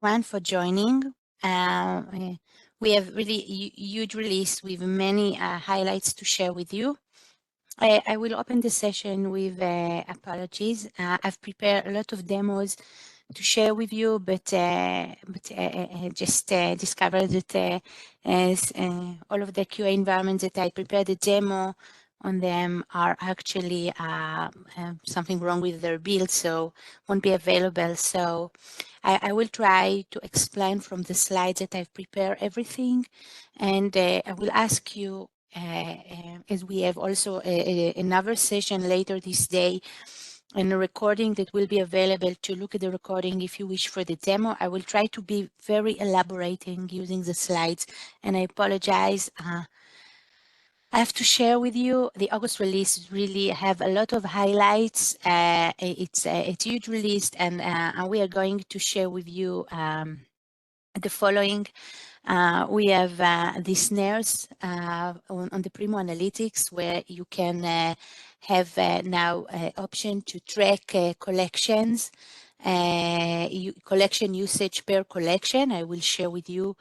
everyone for joining. We have really huge release with many highlights to share with you. I will open the session with apologies. I've prepared a lot of demos to share with you, but I just discovered that all of the QA environments that I prepared the demo on them are actually something wrong with their build, so won't be available. So I will try to explain from the slides that I've prepared everything, and I will ask you, as we have also another session later this day, and a recording that will be available to look at the recording if you wish for the demo. I will try to be very elaborating using the slides, and I apologize. I have to share with you the August release really have a lot of highlights. It's a huge release, and we are going to share with you the following. We have the snares on the Primo Analytics, where you can have now option to track collections, collection usage per collection. I will share with you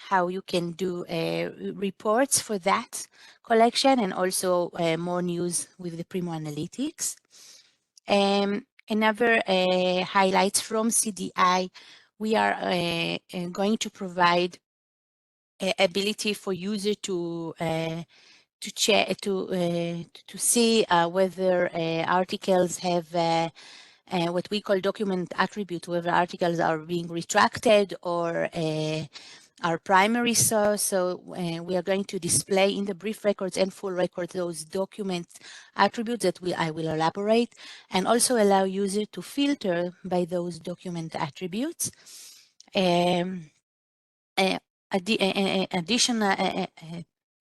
how you can do reports for that collection, and also more news with the Primo Analytics. Another highlights from CDI, we are going to provide ability for user to check to see whether articles have what we call document attribute, whether articles are being retracted or our primary source. So we are going to display in the brief records and full records those document attributes that I will elaborate, and also allow user to filter by those document attributes. Additional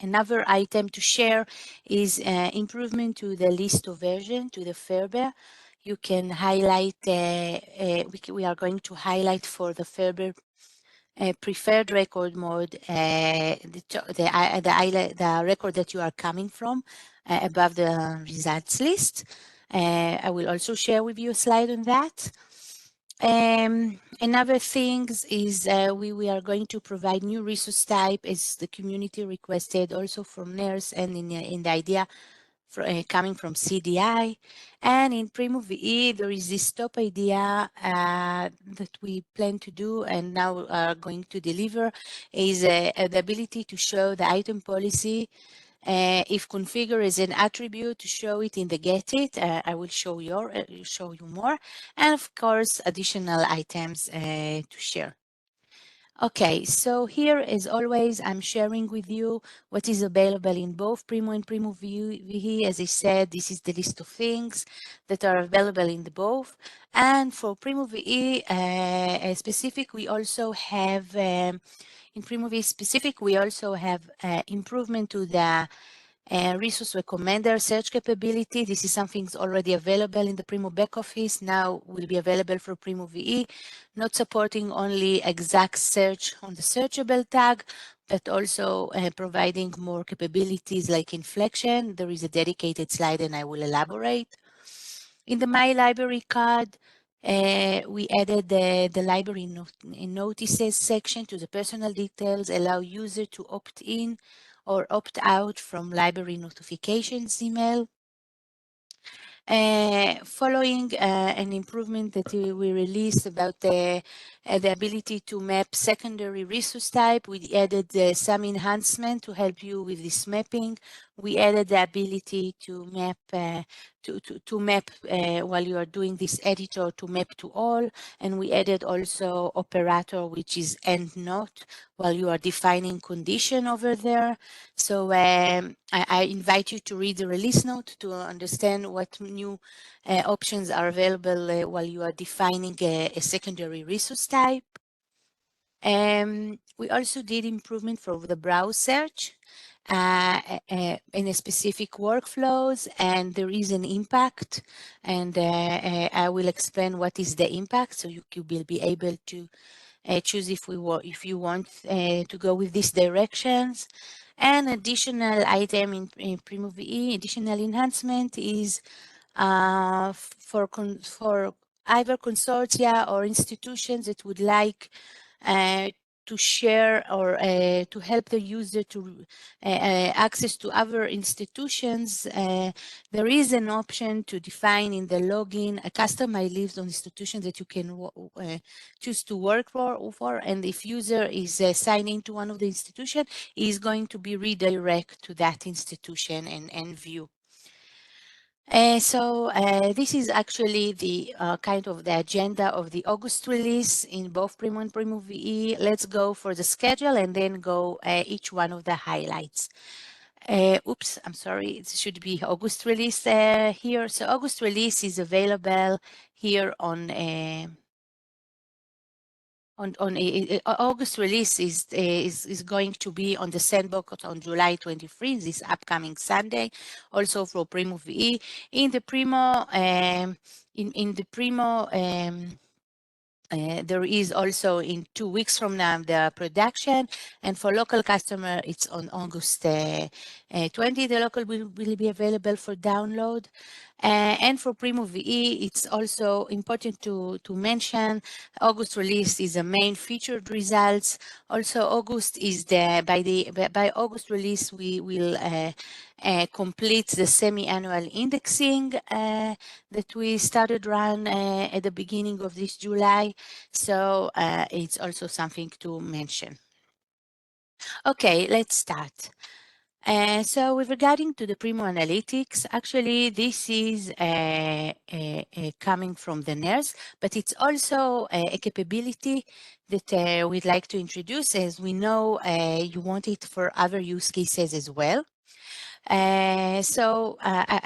another item to share is improvement to the list of version, to the FRBR. You can highlight, we are going to highlight for the FRBR preferred record mode, the record that you are coming from above the results list. I will also share with you a slide on that. Another thing is we are going to provide new resource type as the community requested, also from NERS, and in the idea for, coming from CDI. And in Primo VE, there is this top idea that we plan to do and now are going to deliver, is the ability to show the item policy if configure is an attribute, to show it in the get it. I will show you more, and of course additional items to share. Okay, so here as always, I'm sharing with you what is available in both Primo and Primo VE. As I said, this is the list of things that are available in the both. And for Primo VE specific, we also have in Primo VE specific, we also have improvement to the resource recommender search capability. This is something that's already available in the Primo back office. Now will be available for Primo VE, not supporting only exact search on the searchable tag, but also providing more capabilities like inflection. There is a dedicated slide and I will elaborate. In the My Library card, we added the library notices section to the personal details, allow user to opt in or opt out from library notifications email. Following an improvement that we released about the ability to map secondary resource type, we added some enhancement to help you with this mapping. We added the ability to map while you are doing this editor, to map to all, and we added also operator, which is end not, while you are defining condition over there. So I invite you to read the release note to understand what new options are available while you are defining a secondary resource type. We also did improvement for the browse search in a specific workflows, and there is an impact, and I will explain what is the impact, so you will be able to choose if you want to go with these directions. An additional item in Primo VE, additional enhancement is for either consortia or institutions that would like to share or to help the user to access to other institutions, there is an option to define in the login a customized list of institutions that you can choose to work for. And if user is signed into one of the institutions, is going to be redirected to that institution and view. This is actually the kind of the agenda of the August release in both Primo and Primo VE. Let's go for the schedule and then go each one of the highlights. Oops, I'm sorry, it should be August release here. So August release is available here on August release is going to be on the sandbox on July 23, this upcoming Sunday, also for Primo VE. In the Primo, there is also in 2 weeks from now the production, and for local customer it's on August 20. The local will be available for download. And for Primo VE, it's also important to mention August release is the main featured results. Also, August is by August release we will complete the semi-annual indexing that we started run at the beginning of this July. So it's also something to mention. Okay, let's start. So with regarding to the Primo Analytics, actually this is coming from the NERS, but it's also a capability that we'd like to introduce, as we know you want it for other use cases as well. I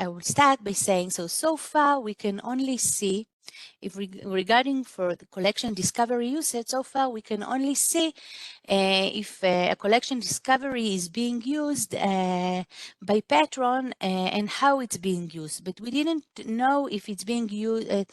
will start by saying, so far we can only see, if regarding for the collection discovery usage, so far we can only see if a collection discovery is being used by patron and how it's being used, but we didn't know if it's being used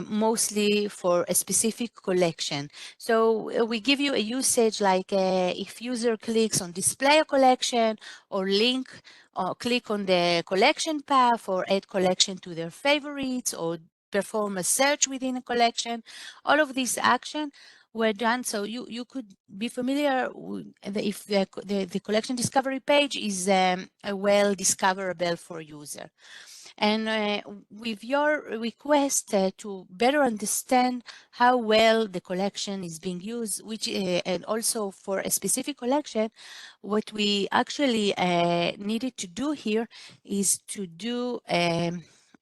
mostly for a specific collection. So we give you a usage like if user clicks on display a collection or link or click on the collection path or add collection to their favorites or perform a search within a collection, all of these actions were done. So you could be familiar with if the collection discovery page is well discoverable for user. And with your request to better understand how well the collection is being used, which and also for a specific collection, what we actually needed to do here is to do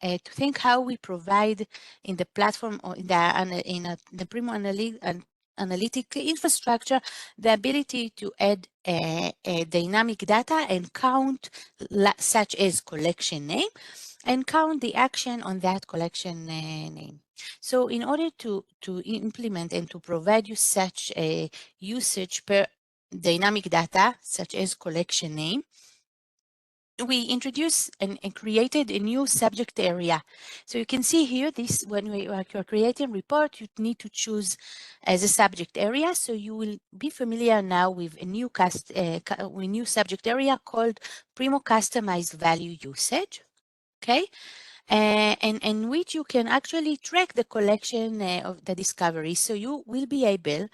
to think how we provide in the platform or in the Primo analytic infrastructure the ability to add dynamic data and count such as collection name and count the action on that collection name. So in order to implement and to provide you such a usage per dynamic data, such as collection name, we introduced and created a new subject area. So you can see here this, when you're creating report, you need to choose as a subject area. So you will be familiar now with a new new subject area called Primo Customized Value Usage. Okay, and which you can actually track the collection of the discovery. So you will be able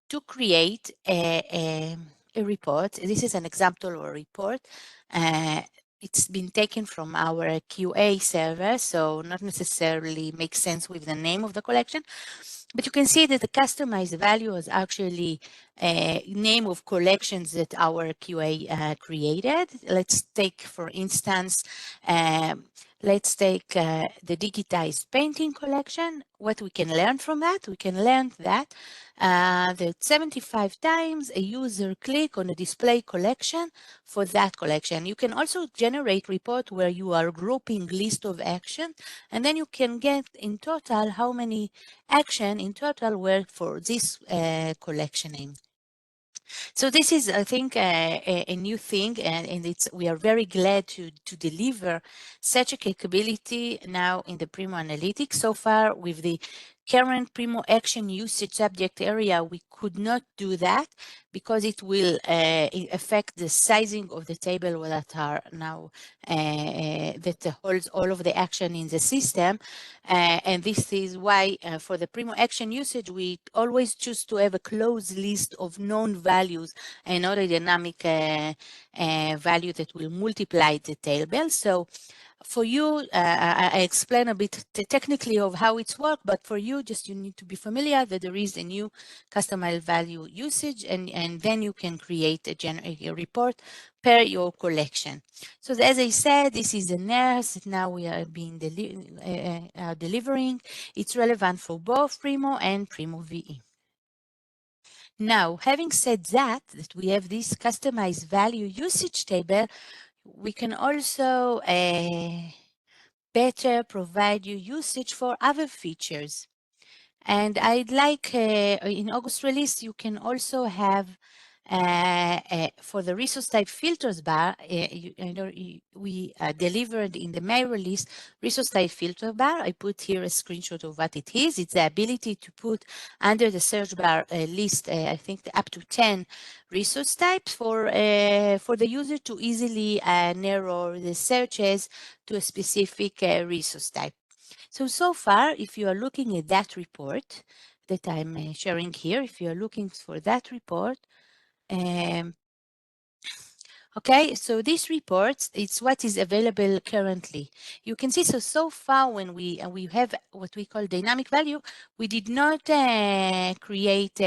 to create a report. This is an example of a report. It's been taken from our QA server, so not necessarily makes sense with the name of the collection. But you can see that the customized value is actually a name of collections that our QA created. Let's take, for instance, let's take the digitized painting collection. What we can learn from that? We can learn that 75 times a user click on a display collection for that collection. You can also generate report where you are grouping list of action, and then you can get in total how many action in total were for this collection name. So this is, I think, a new thing, and we are very glad to deliver such a capability now in the Primo Analytics. So far, with the current Primo action usage subject area, we could not do that because it will affect the sizing of the table that are now that holds all of the action in the system. And this is why for the Primo action usage, we always choose to have a closed list of known values and not a dynamic value that will multiply the table. So for you, I explain a bit technically of how it's worked, but for you, just you need to be familiar that there is a new customized value usage, and then you can create a report per your collection. So as I said, this is a nurse that now we are being delivering. It's relevant for both Primo and Primo VE. Now, having said that we have this customized value usage table, we can also better provide you usage for other features. And I'd like in August release, you can also have for the resource type filters bar, we delivered in the May release resource type filter bar. I put here a screenshot of what it is. It's the ability to put under the search bar list, I think up to 10 resource types for the user to easily narrow the searches to a specific resource type. So far, if you are looking at that report that I'm sharing here, if you are looking for that report, okay, so this report, it's what is available currently. You can see, so far when we have what we call dynamic value, we did not create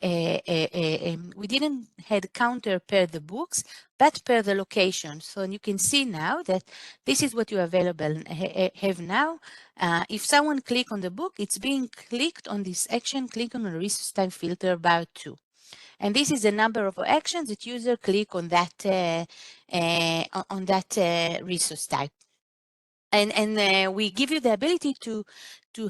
we didn't had counter per the books, but per the location. So you can see now that this is what you available have now. If someone click on the book, it's being clicked on this action, click on the resource time filter bar 2. And this is the number of actions that user click on that resource type. And we give you the ability to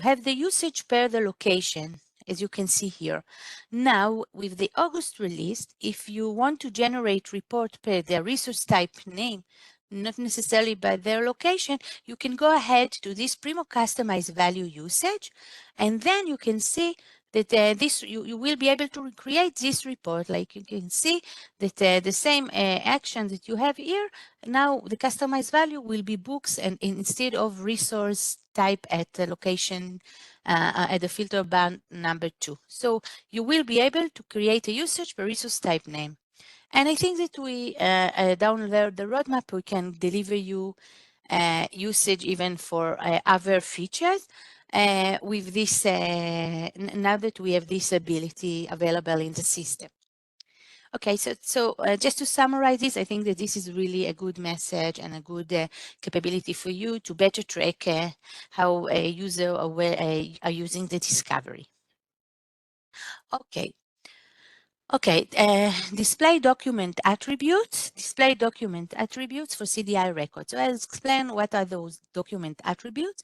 have the usage per the location, as you can see here. Now, with the August release, if you want to generate report per the resource type name, not necessarily by their location, you can go ahead to this Primo customized value usage, and then you can see that you will be able to create this report. Like you can see that the same action that you have here, now the customized value will be books, and instead of resource type at the location at the filter bar number 2. So you will be able to create a usage per resource type name. And I think that we down there, the roadmap, we can deliver you usage even for other features with this, now that we have this ability available in the system. Okay, so just to summarize this, I think that this is really a good message and a good capability for you to better track how a user are using the discovery. Okay. Okay, display document attributes for CDI records. So I'll explain what are those document attributes.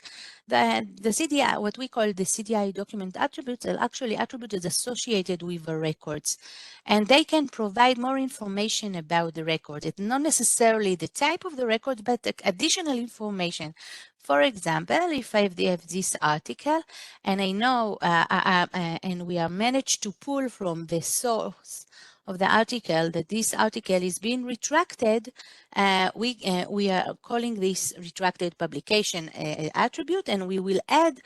The CDI, what we call the CDI document attributes, are actually attributes associated with the records, and they can provide more information about the record. It's not necessarily the type of the record, but additional information. For example, if I have this article and I know and we are managed to pull from the source of the article that this article is being retracted, we are calling this retracted publication attribute, and we will add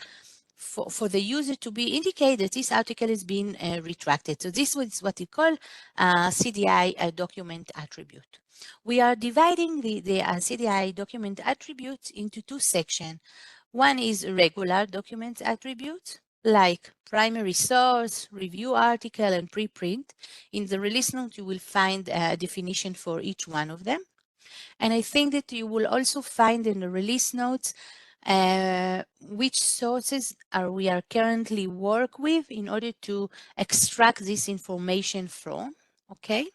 for the user to be indicated that this article is being retracted. So this is what we call CDI document attribute. We are dividing the CDI document attributes into two sections. One is regular document attributes, like primary source, review article, and preprint. In the release note, you will find a definition for each one of them. And I think that you will also find in the release notes which sources we are currently work with in order to extract this information from, okay?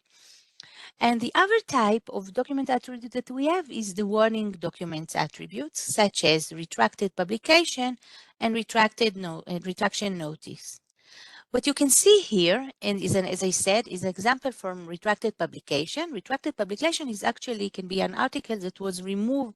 And the other type of document attribute that we have is the warning documents attributes, such as retracted publication and retraction notice. What you can see here, and as I said, is an example from retracted publication. Retracted publication is actually can be an article that was removed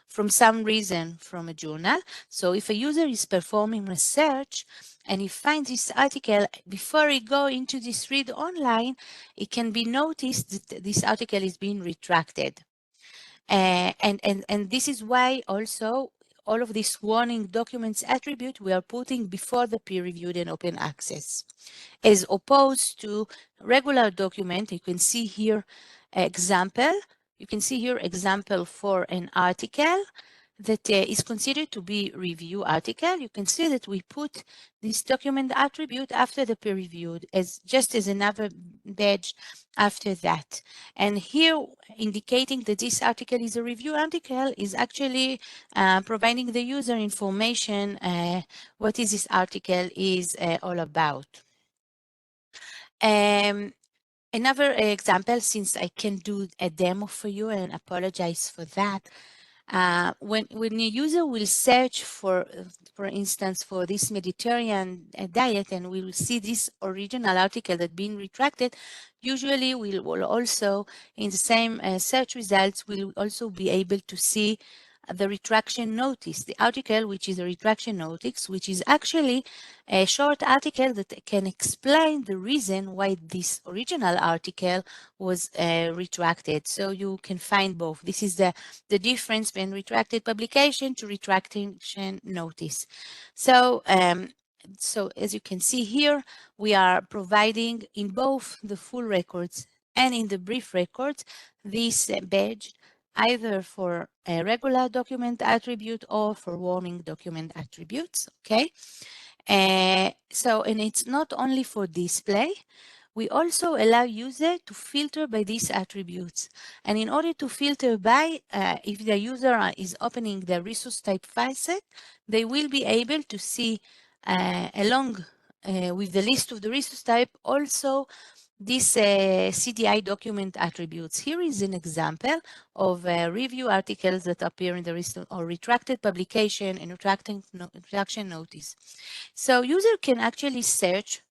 from some reason from a journal. So if a user is performing research and he finds this article, before he go into this read online, it can be noticed that this article is being retracted. And this is why also all of these warning documents attribute we are putting before the peer-reviewed and open access, as opposed to regular document. You can see here example. You can see here example for an article that is considered to be review article. You can see that we put this document attribute after the peer reviewed as just as another badge after that. And here indicating that this article is a review article is actually providing the user information what is this article is all about. Another example, since I can do a demo for you and apologize for that, when a user will search for instance, for this Mediterranean diet, and we will see this original article that being retracted, usually we will also, in the same search results, we'll also be able to see the retraction notice, the article which is a retraction notice, which is actually a short article that can explain the reason why this original article was retracted. So you can find both. This is the difference between retracted publication to retraction notice. So as you can see here, we are providing in both the full records and in the brief records this badge either for a regular document attribute or for warning document attributes, okay? And it's not only for display, we also allow user to filter by these attributes. And in order to filter by, if the user is opening the resource type file set, they will be able to see along with the list of the resource type also these CDI document attributes. Here is an example of review articles that appear in the recent or retracted publication and retraction notice. So user can actually search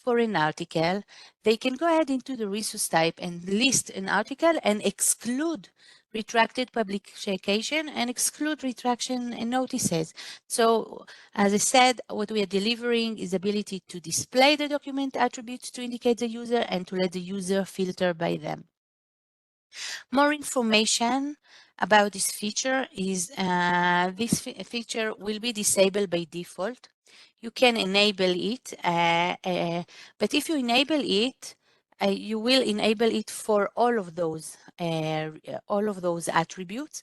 for an article. They can go ahead into the resource type and list an article and exclude retracted publication and exclude retraction notices. So as I said, what we are delivering is ability to display the document attributes to indicate the user and to let the user filter by them. More information about this feature is this feature will be disabled by default. You can enable it, but if you enable it, you will enable it for all of those attributes.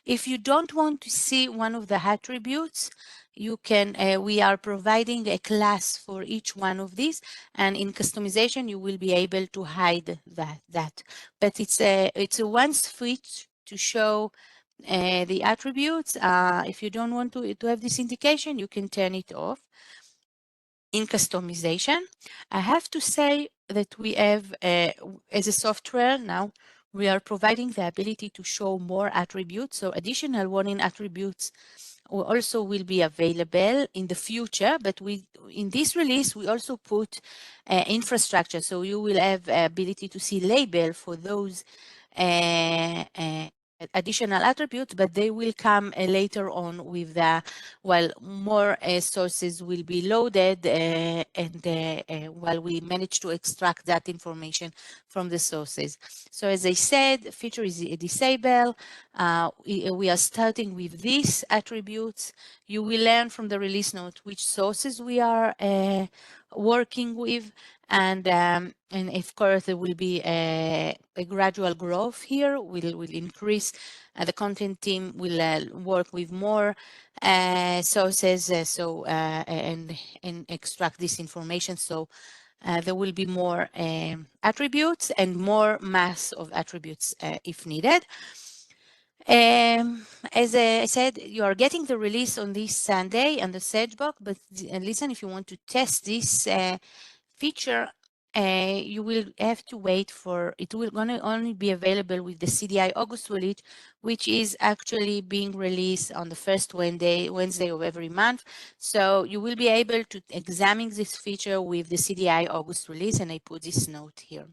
If you don't want to see one of the attributes, you can. We are providing a class for each one of these, and in customization, you will be able to hide that. But it's a one switch to show the attributes. If you don't want to have this indication, you can turn it off. In customization, I have to say that we have, as a software now, we are providing the ability to show more attributes. So additional warning attributes also will be available in the future, but in this release, we also put infrastructure. So you will have ability to see label for those additional attributes, but they will come later on with the, while more sources will be loaded and while we manage to extract that information from the sources. So as I said, feature is disabled. We are starting with these attributes. You will learn from the release note which sources we are working with, and of course there will be a gradual growth here. Will increase. The content team will work with more sources, and extract this information. So there will be more attributes and more mass of attributes if needed. As I said, you are getting the release on this Sunday and the search box, but listen, if you want to test this feature you will have to wait for it will gonna only be available with the CDI August release, which is actually being released on the first Wednesday of every month. So you will be able to examine this feature with the CDI August release, and I put this note here.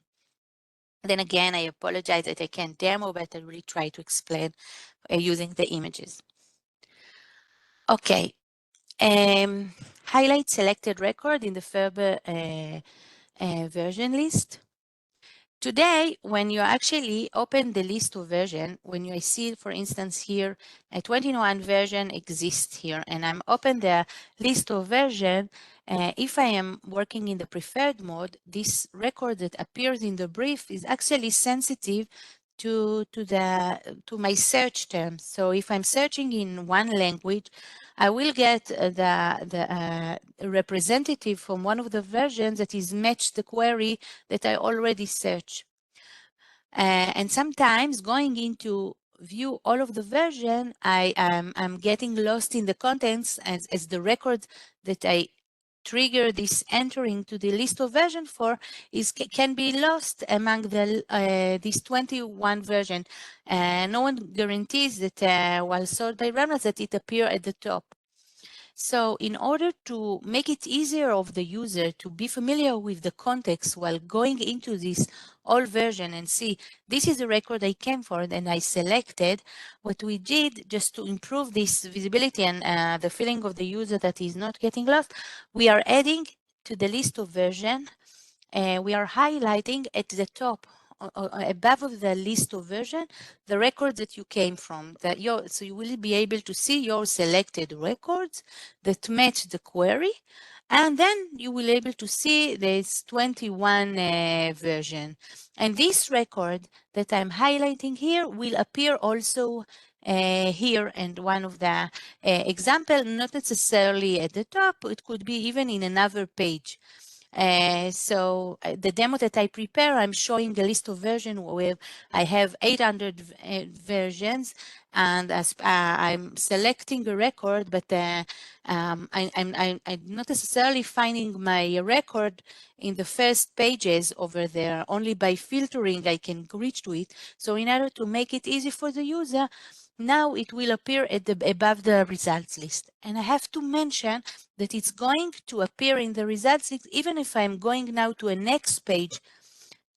Then again, I apologize that I can't demo, but I really try to explain using the images. Okay, highlight selected record in the FRBR version list. Today, when you actually open the list of version, when you see, for instance, here, a 21 version exists here, and I'm open the list of version, if I am working in the preferred mode, this record that appears in the brief is actually sensitive to my search terms. So if I'm searching in one language, I will get the representative from one of the versions that is matched the query that I already searched. And sometimes going into view all of the version, I'm getting lost in the contents as the record that I trigger this entering to the list of version for can be lost among these 21 version. No one guarantees that while sorted by randomness that it appear at the top. So in order to make it easier of the user to be familiar with the context while going into this all version and see this is the record I came for and I selected, what we did just to improve this visibility and the feeling of the user that is not getting lost, we are adding to the list of version, we are highlighting at the top above of the list of version, the records that you came from. So you will be able to see your selected records that match the query, and then you will be able to see this 21 version. And this record that I'm highlighting here will appear also here, and one of the example, not necessarily at the top, it could be even in another page. So the demo that I prepare, I'm showing a list of versions where I have 800 versions, and as I'm selecting a record, but I'm not necessarily finding my record in the first pages over there. Only by filtering I can reach to it. So in order to make it easy for the user, now it will appear at above the results list. And I have to mention that it's going to appear in the results list even if I'm going now to a next page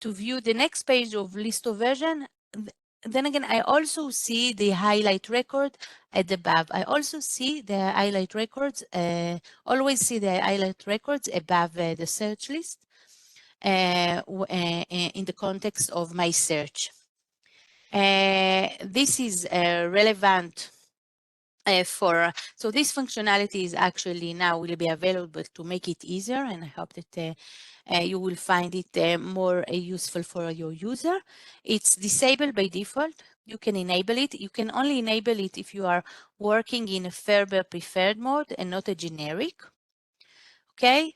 to view the next page of list of version. Then again, I also see the highlight record at the above. I also see the highlight records, always see the highlight records above the search list in the context of my search. This is relevant so this functionality is actually now will be available to make it easier, and I hope that you will find it more useful for your user. It's disabled by default. You can enable it. You can only enable it if you are working in a FRBR preferred mode and not a generic. Okay.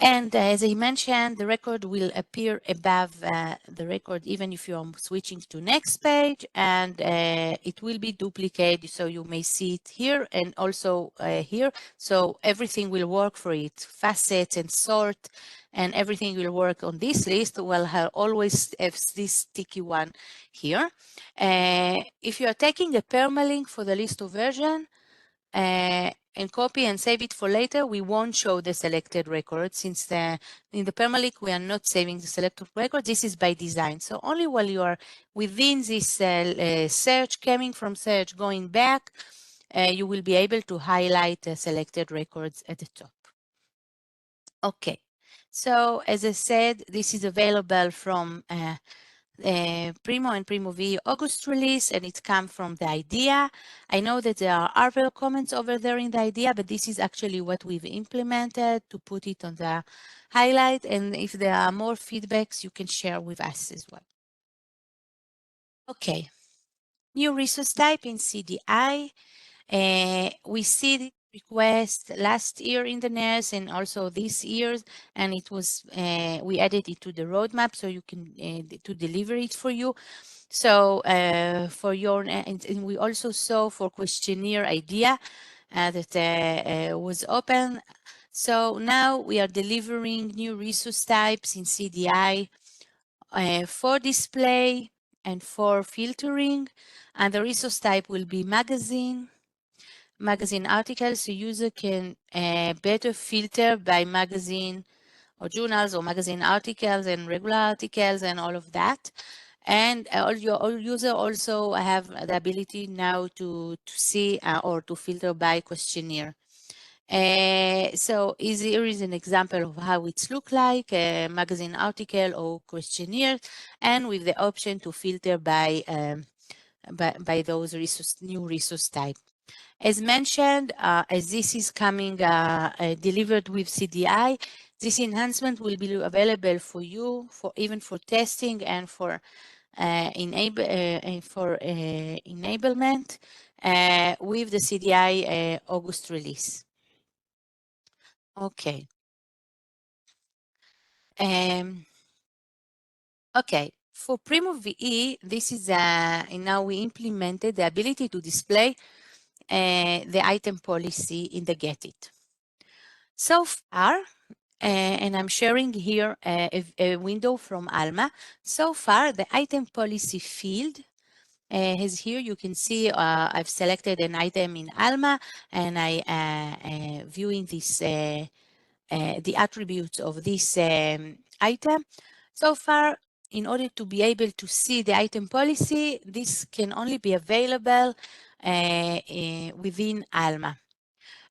And as I mentioned, the record will appear above the record even if you are switching to next page, and it will be duplicated, so you may see it here and also here. So everything will work for it, facets and sort, and everything will work on this list. Will always have this sticky one here. If you are taking a permalink for the list of version, and copy and save it for later, we won't show the selected record since in the permalink we are not saving the selected record. This is by design. So only while you are within this search, coming from search, going back, you will be able to highlight the selected records at the top. Okay, so as I said, this is available from Primo and Primo V August release, and it comes from the idea. I know that there are other comments over there in the idea, but this is actually what we've implemented to put it on the highlight. And if there are more feedbacks, you can share with us as well. Okay, new resource type in CDI. We see the request last year in the NERS and also this year, and it was we added it to the roadmap so you can to deliver it for you. So for your and we also saw for questionnaire idea that was open. So now we are delivering new resource types in CDI for display and for filtering, and the resource type will be magazine articles, so user can better filter by magazine or journals or magazine articles and regular articles and all of that. And all user also have the ability now to see or to filter by questionnaire. So here is an example of how it's look like, a magazine article or questionnaire, and with the option to filter by those new resource type. As mentioned, as this is coming delivered with CDI, this enhancement will be available for you for even for testing and for enablement with the CDI August release. Okay. Okay. For Primo VE, this is now we implemented the ability to display the item policy in the Get It. So far, and I'm sharing here a window from Alma. So far, the item policy field as here you can see I've selected an item in Alma and I viewing this the attributes of this item. So far, in order to be able to see the item policy, this can only be available within Alma.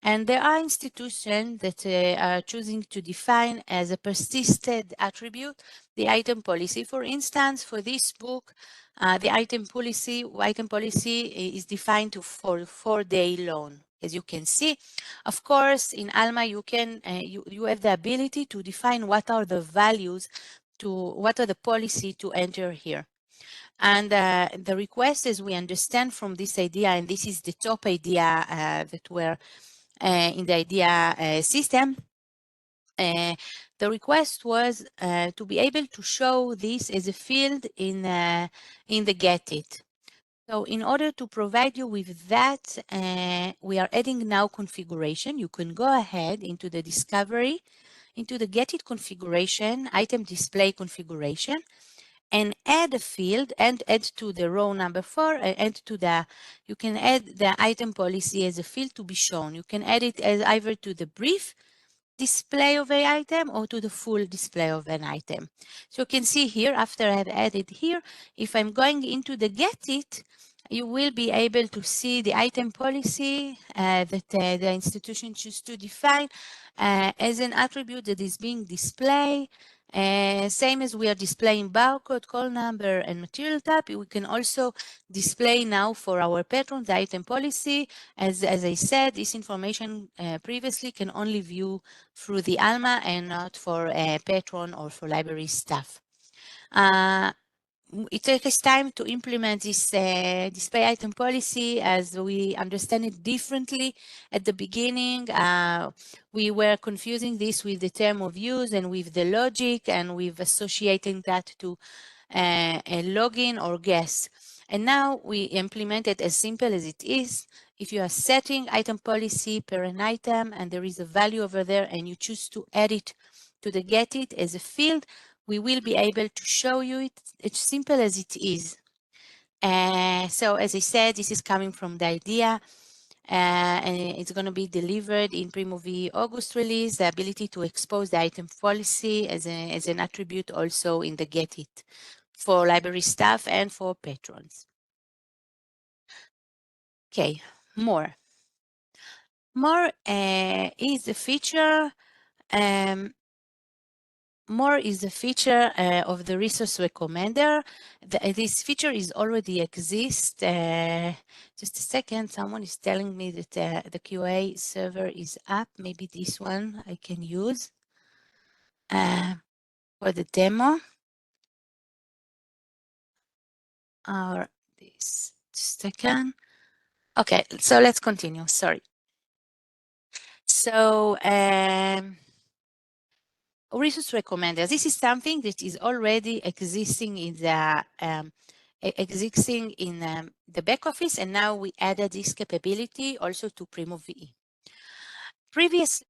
And there are institutions that are choosing to define as a persisted attribute the item policy. For instance, for this book, the item policy is defined for 4-day loan. As you can see, of course, in Alma, you can you have the ability to define what are the values what are the policy to enter here. And the request, as we understand from this idea, and this is the top idea that were in the idea system, the request was to be able to show this as a field in the Get It. So in order to provide you with that, we are adding now configuration. You can go ahead into the discovery, into the Get It configuration, item display configuration, and add a field and add to the row number 4 and to the you can add the item policy as a field to be shown. You can add it as either to the brief display of an item or to the full display of an item. So you can see here after I have added here, if I'm going into the Get It, you will be able to see the item policy that the institution choose to define as an attribute that is being displayed. Same as we are displaying barcode, call number, and material type, we can also display now for our patrons the item policy. As I said, this information previously can only view through the Alma and not for a patron or for library staff. It takes time to implement this display item policy as we understand it differently. At the beginning, we were confusing this with the term of use and with the logic and with associating that to a login or guess. And now we implement it as simple as it is. If you are setting item policy per an item and there is a value over there and you choose to add it to the Get It as a field, we will be able to show you it. It's simple as it is. So as I said, this is coming from the idea and it's going to be delivered in Primo V August release, the ability to expose the item policy as an attribute also in the Get It for library staff and for patrons. Okay, more is a feature more is a feature of the resource recommender. This feature is already exist. Just a second, someone is telling me that the QA server is up. Maybe this one I can use for the demo. Or this, just a second. Okay, so let's continue, sorry. So resource recommender, this is something that is already existing in the the back office, and now we added this capability also to Primo VE. Previous,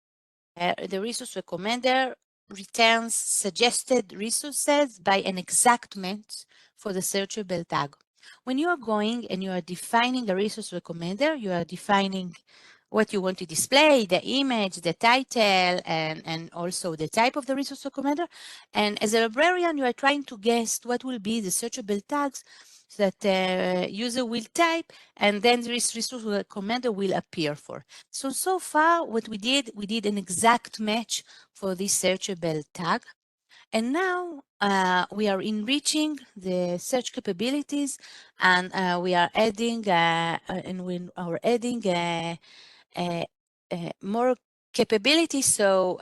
the resource recommender returns suggested resources by an exact match for the searchable tag. When you are going and you are defining a resource recommender, you are defining what you want to display, the image, the title, and also the type of the resource recommender. And as a librarian, you are trying to guess what will be the searchable tags that user will type, and then this resource recommender will appear for. So far, what we did an exact match for this searchable tag. And now we are enriching the search capabilities, and we are adding more capabilities. So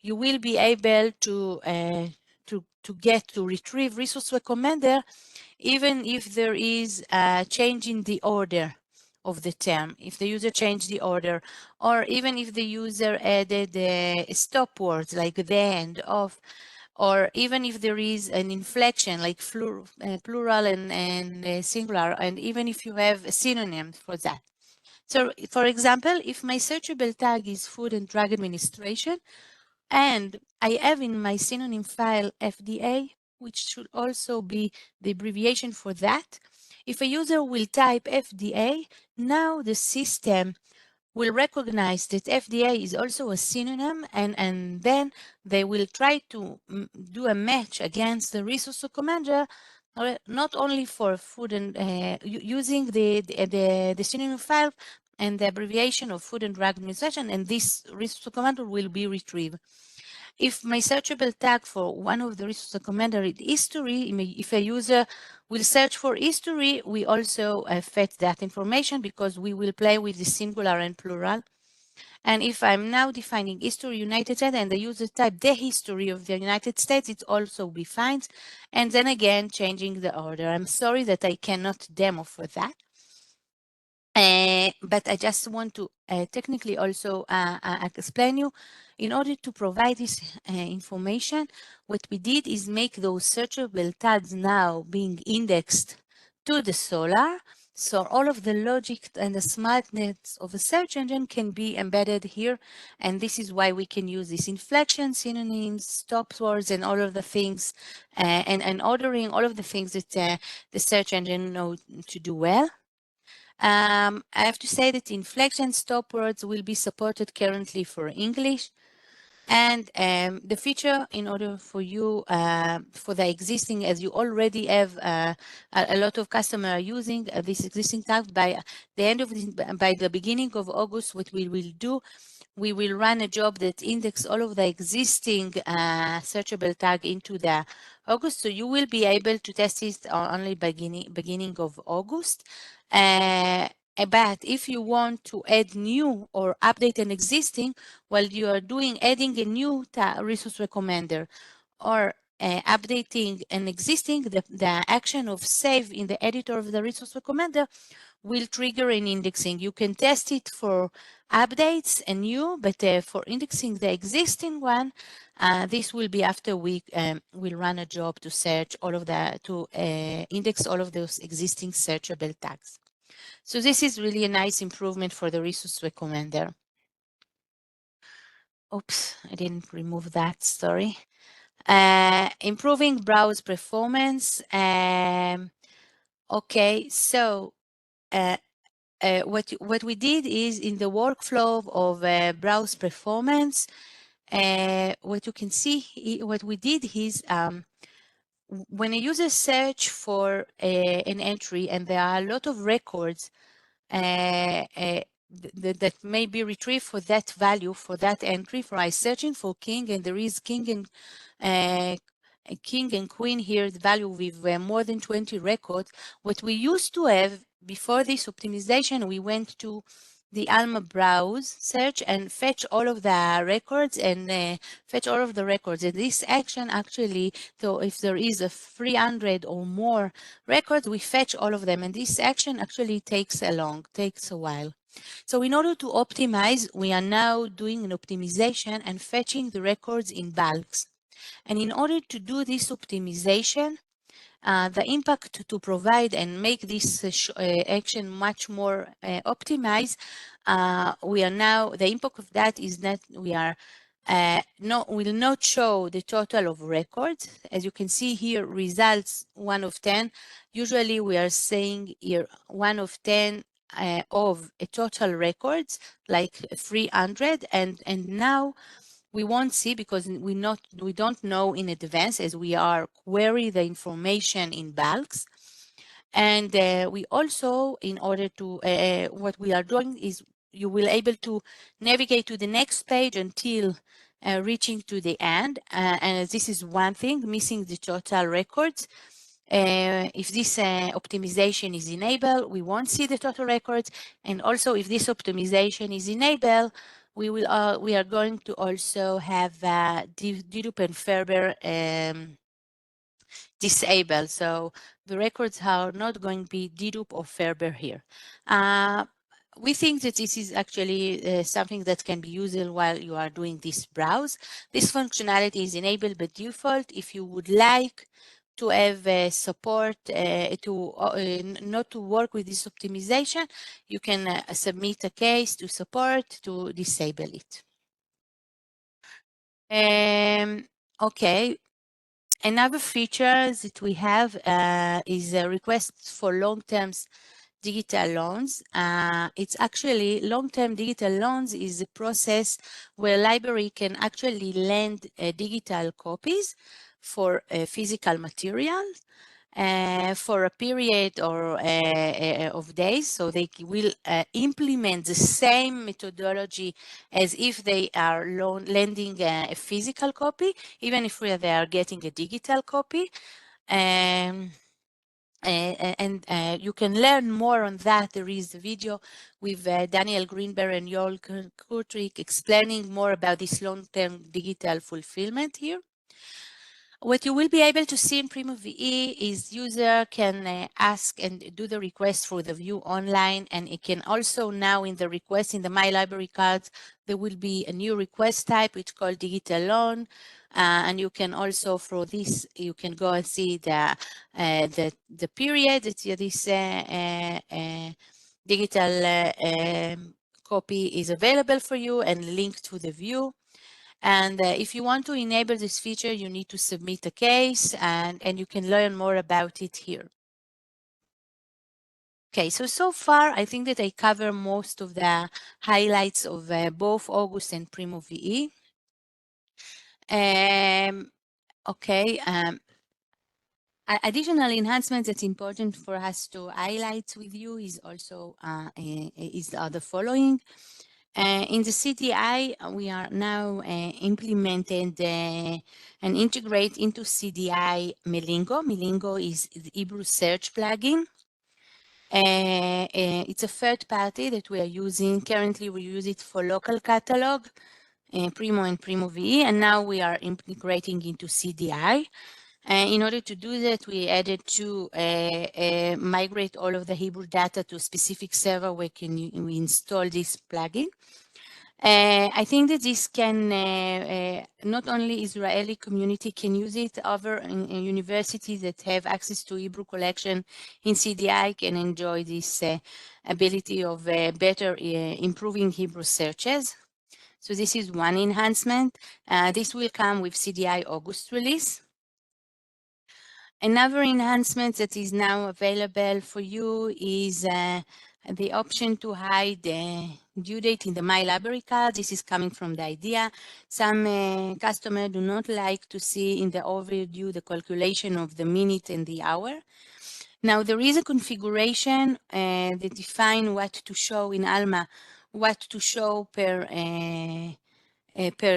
you will be able to retrieve resource recommender even if there is a change in the order of the term, if the user changed the order, or even if the user added stop words like the and of, or even if there is an inflection like plural and singular, and even if you have a synonym for that. So for example, if my searchable tag is Food and Drug Administration, and I have in my synonym file FDA, which should also be the abbreviation for that. If a user will type FDA, now the system will recognize that FDA is also a synonym, and then they will try to do a match against the resource recommender, not only for food and using the synonym file and the abbreviation of Food and Drug Administration, and this resource recommender will be retrieved. If my searchable tag for one of the resource recommender is history, if a user will search for history, we also fetch that information because we will play with the singular and plural. And if I'm now defining history United States and the user type the history of the United States, it also be fine. And then again, changing the order. I'm sorry that I cannot demo for that. But I just want to technically also explain you, in order to provide this information, what we did is make those searchable tags now being indexed to the Solr. So all of the logic and the smartness of a search engine can be embedded here. And this is why we can use this inflection, synonyms, stop words, and all of the things, and ordering all of the things that the search engine know to do well. I have to say that inflection stop words will be supported currently for English. And the feature, in order for you, for the existing, as you already have a lot of customers using this existing tag, by the end of by the beginning of August, what we will do, we will run a job that index all of the existing searchable tag into the August. So you will be able to test it only beginning of August. But if you want to add new or update an existing, while you are adding a new resource recommender or updating an existing, the action of save in the editor of the resource recommender will trigger an indexing. You can test it for updates and new, but for indexing the existing one, this will be after we will run a job to search all of index all of those existing searchable tags. So this is really a nice improvement for the resource recommender. Oops, I didn't remove that, sorry. Improving browse performance. Okay, so what we did is, in the workflow of browse performance, what you can see, what we did is, when a user search for an entry and there are a lot of records that may be retrieved for that value, for that entry, for I searching for king, and there is king and queen here, the value with more than 20 records. What we used to have before this optimization, we went to the Alma browse search and fetch all of the records and fetch all of the records. And this action actually, so if there is a 300 or more records, we fetch all of them. And this action actually takes a while. So in order to optimize, we are now doing an optimization and fetching the records in bulks. And in order to do this optimization, The impact to provide and make this action much more optimized, we are now, the impact of that is that we are will not show the total of records. As you can see here, results 1 of 10. Usually we are saying here 1 of 10 of a total records, like 300, and now we won't see because we don't know in advance as we are query the information in bulks. And we also, in order to, what we are doing is you will able to navigate to the next page until reaching to the end. And this is one thing, missing the total records. If this optimization is enabled, we won't see the total records. And also if this optimization is enabled, we are going to also have dedupe and FRBR disabled. So the records are not going to be dedupe or FRBR here. We think that this is actually something that can be used while you are doing this browse. This functionality is enabled by default. If you would like to have support not to work with this optimization, you can submit a case to support to disable it. Okay. Another feature that we have is a request for long-term digital loans. It's actually long-term digital loans is a process where library can actually lend digital copies for physical materials for a period or of days. So they will implement the same methodology as if they are lending a physical copy, even if they are getting a digital copy. And you can learn more on that. There is a video with Daniel Greenberg and Joel Kurtrick explaining more about this long-term digital fulfillment here. What you will be able to see in Primo VE is user can ask and do the request for the view online, and it can also now in the request in the My Library cards, there will be a new request type, it's called digital loan. And you can also, for this, you can go and see the period that this digital copy is available for you and link to the view. And if you want to enable this feature, you need to submit a case and you can learn more about it here. Okay, so far, I think that I cover most of the highlights of both August and Primo VE. Okay, additional enhancements that's important for us to highlight with you is also the following. In the CDI, we are now implemented and integrate into CDI Melingo. Melingo is the Hebrew search plugin. It's a third party that we are using. Currently, we use it for local catalog, Primo and Primo VE, and now we are integrating into CDI. In order to do that, we added to migrate all of the Hebrew data to a specific server where we install this plugin. I think that this can, not only Israeli community can use it, other universities that have access to Hebrew collection in CDI can enjoy this ability of better improving Hebrew searches. So this is one enhancement. This will come with CDI August release. Another enhancement that is now available for you is the option to hide the due date in the My Library card. This is coming from the idea. Some customers do not like to see in the overview the calculation of the minute and the hour. Now there is a configuration that define what to show in Alma, what to show per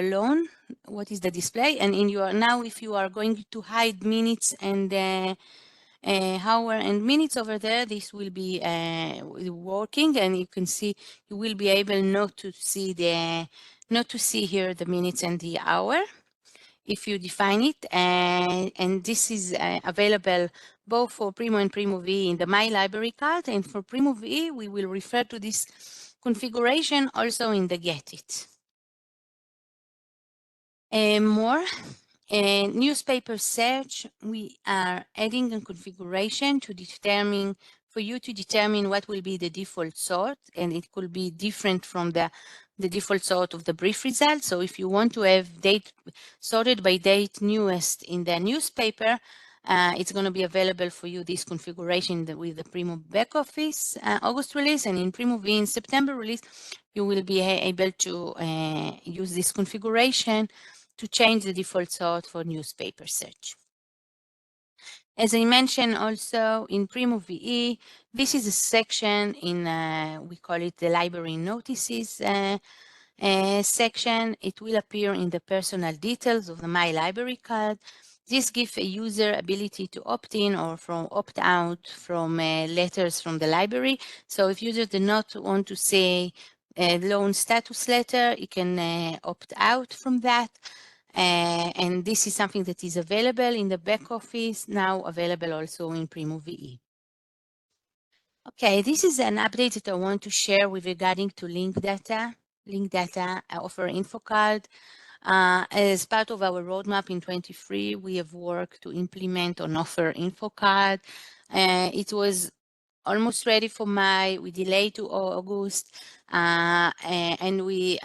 loan, what is the display, and in your now if you are going to hide minutes and hour and minutes over there, this will be working, and you can see you will be able not to see here the minutes and the hour if you define it, and this is available both for Primo and Primo VE in the My Library card, and for Primo VE we will refer to this configuration also in the Get It. More In newspaper search, we are adding a configuration to determine for you to determine what will be the default sort, and it could be different from the default sort of the brief result. So if you want to have date sorted by date newest in the newspaper, it's going to be available for you, this configuration with the Primo back office August release, and in Primo V in September release, you will be able to use this configuration to change the default sort for newspaper search. As I mentioned also in Primo VE, this is a section in, we call it the library notices section. It will appear in the personal details of the My Library card. This gives a user ability to opt in or from opt out from letters from the library. So if user do not want to say loan status letter, you can opt out from that. And this is something that is available in the back office, now available also in Primo VE. Okay, this is an update that I want to share with regarding to link data. Link data offer info card. As part of our roadmap in 23, we have worked to implement on offer info card. It was almost ready for May. We delayed to August, and we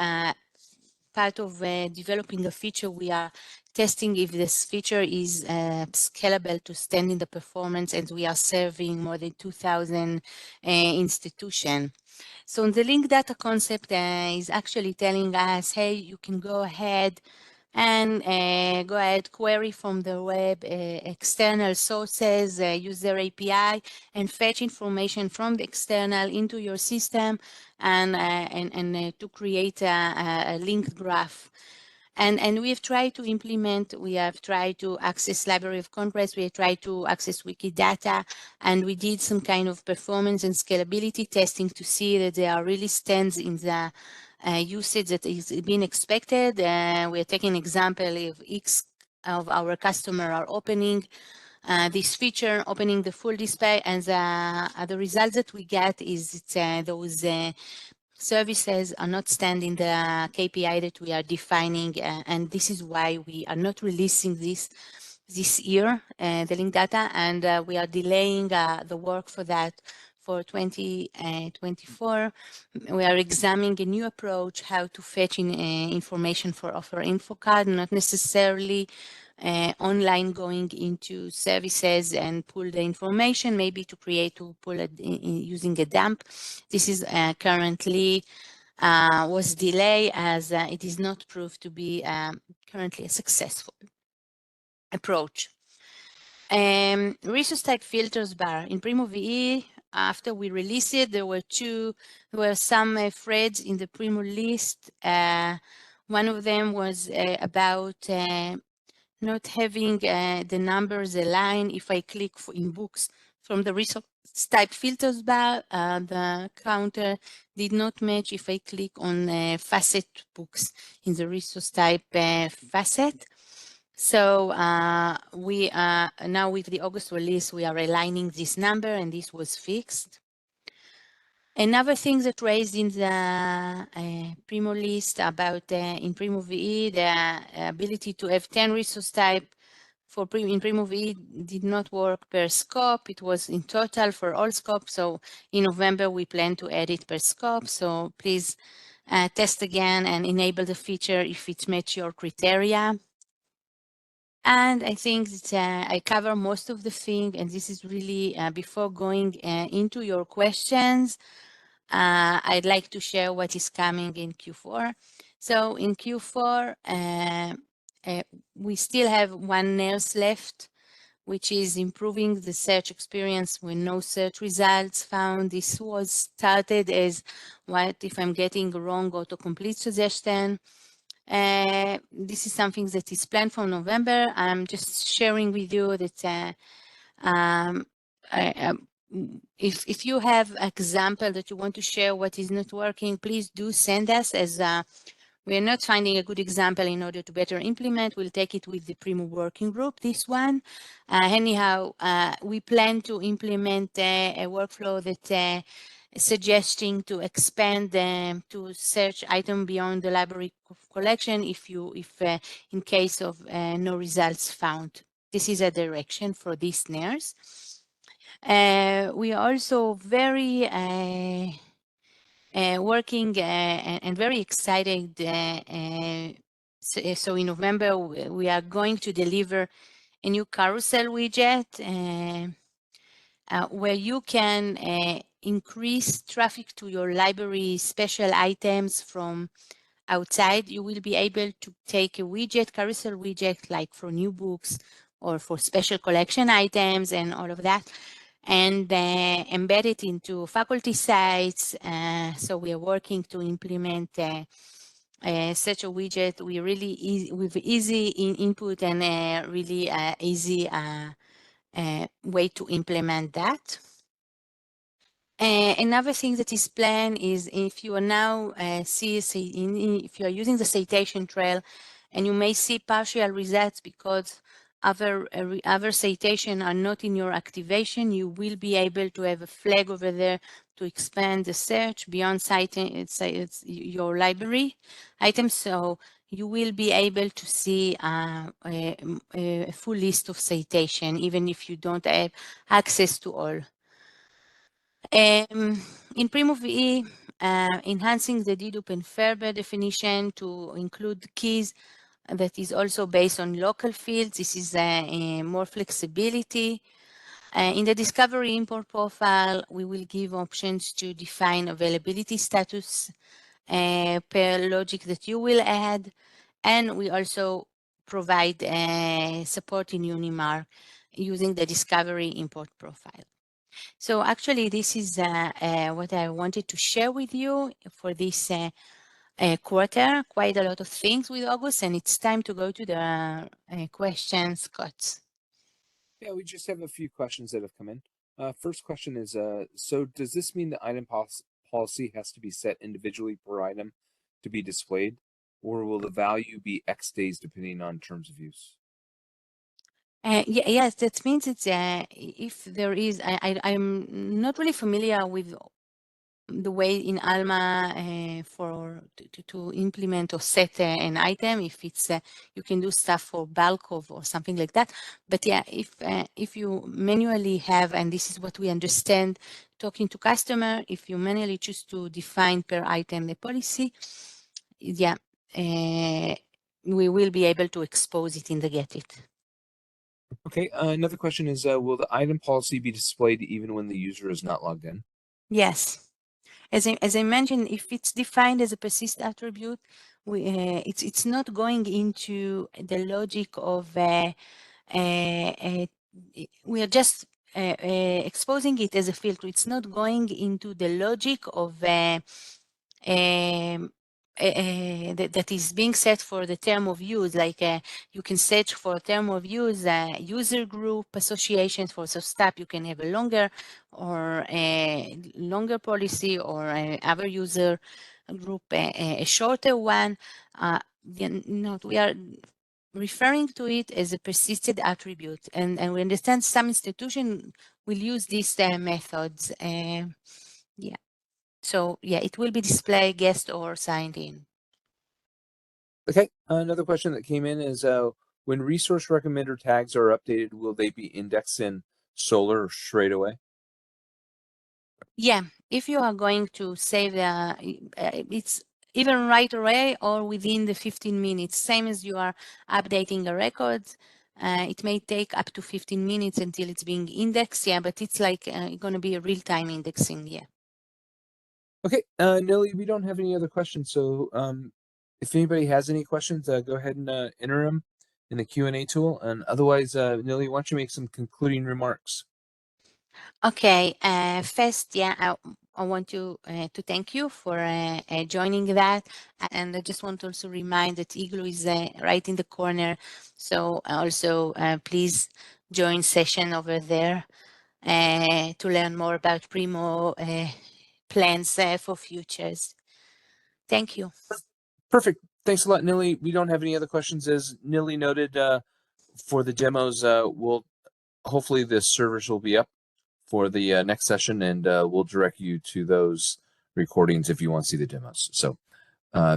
part of developing a feature, we are testing if this feature is scalable to stand in the performance, and we are serving more than 2,000 institutions. So the link data concept is actually telling us, hey, you can go ahead and query from the web external sources, use their API, and fetch information from the external into your system, and to create a linked graph. And we have tried to implement, we have tried to access Library of Congress, we have tried to access Wikidata, and we did some kind of performance and scalability testing to see that there are really stands in the usage that is being expected. We are taking an example of X of our customer are opening this feature, opening the full display, and the results that we get is those services are not standing the KPI that we are defining, and this is why we are not releasing this year, the link data, and we are delaying the work for that for 2024. We are examining a new approach how to fetch information for offer info card, not necessarily online going into services and pull the information, maybe to pull it using a dump. This is currently was delayed as it is not proved to be currently a successful approach. Resource type filters bar in Primo VE. After we released it, there were some threads in the Primo list. One of them was about not having the numbers aligned. If I click in books from the resource type filters bar, the counter did not match if I click on facet books in the resource type facet. So we are now with the August release, we are aligning this number, and this was fixed. Another thing that raised in the Primo list about in Primo VE, the ability to have 10 resource type in Primo VE did not work per scope. It was in total for all scopes. So in November, we plan to add it per scope. So please test again and enable the feature if it matches your criteria. And I think that I cover most of the thing, and this is really before going into your questions, I'd like to share what is coming in Q4. So in Q4, we still have one NERS left, which is improving the search experience with no search results found. This was started as what if I'm getting wrong autocomplete suggestion. This is something that is planned for November. I'm just sharing with you that if you have example that you want to share what is not working, please do send us, as we are not finding a good example in order to better implement. We'll take it with the Primo working group, this one. Anyhow, we plan to implement a workflow that suggesting to expand to search item beyond the library collection if in case of no results found. This is a direction for these snares. We are also very working and very excited. So in November, we are going to deliver a new carousel widget where you can increase traffic to your library special items from outside. You will be able to take a widget, carousel widget, like for new books or for special collection items and all of that, and embed it into faculty sites. So we are working to implement such a widget. We really with easy input and really easy way to implement that. Another thing that is planned is if you are now if you are using the citation trail and you may see partial results because other citation are not in your activation, you will be able to have a flag over there to expand the search beyond citing it's your library items. So you will be able to see a full list of citation even if you don't have access to all. In Primo VE, enhancing the dedupe and FRBR definition to include keys that is also based on local fields. This is more flexibility. In the discovery import profile, we will give options to define availability status per logic that you will add. And we also provide support in Unimar using the discovery import profile. So actually, this is what I wanted to share with you for this quarter. Quite a lot of things with August, and it's time to go to the questions, Scott. Yeah, we just have a few questions that have come in. First question is, so does this mean the item policy has to be set individually per item to be displayed, or will the value be X days depending on terms of use? Yes, that means it's if there is, I'm not really familiar with the way in Alma for to implement or set an item. If it's you can do stuff for bulk of or something like that. But yeah, if you manually have, and this is what we understand talking to customer, if you manually choose to define per item the policy, yeah, we will be able to expose it in the get it. Okay, another question is, will the item policy be displayed even when the user is not logged in? Yes. As I mentioned, if it's defined as a persist attribute, it's not going into the logic of we are just exposing it as a filter. It's not going into the logic of that is being set for the term of use. Like you can search for term of use, user group associations for step. You can have a longer or a longer policy or other user group, a shorter one. No, we are referring to it as a persisted attribute, and we understand some institution will use these methods. Yeah. So yeah, it will be displayed, guest or signed in. Okay, another question that came in is, when resource recommender tags are updated, will they be indexed in Solr straight away? Yeah, if you are going to save the, it's even right away or within the 15 minutes, same as you are updating a record. It may take up to 15 minutes until it's being indexed. Yeah, but it's like going to be a real-time indexing. Yeah. Okay, Nilly, we don't have any other questions. So if anybody has any questions, go ahead and enter them in the Q&A tool. And otherwise, Nilly, why don't you make some concluding remarks? Okay, first, yeah, I want to thank you for joining that. And I just want to also remind that Igloo is right in the corner. So also please join session over there to learn more about Primo plans for futures. Thank you. Perfect. Thanks a lot, Nilly. We don't have any other questions. As Nilly noted, for the demos, hopefully the servers will be up for the next session, and we'll direct you to those recordings if you want to see the demos. So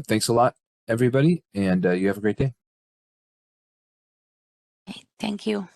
thanks a lot, everybody, and you have a great day. Thank you.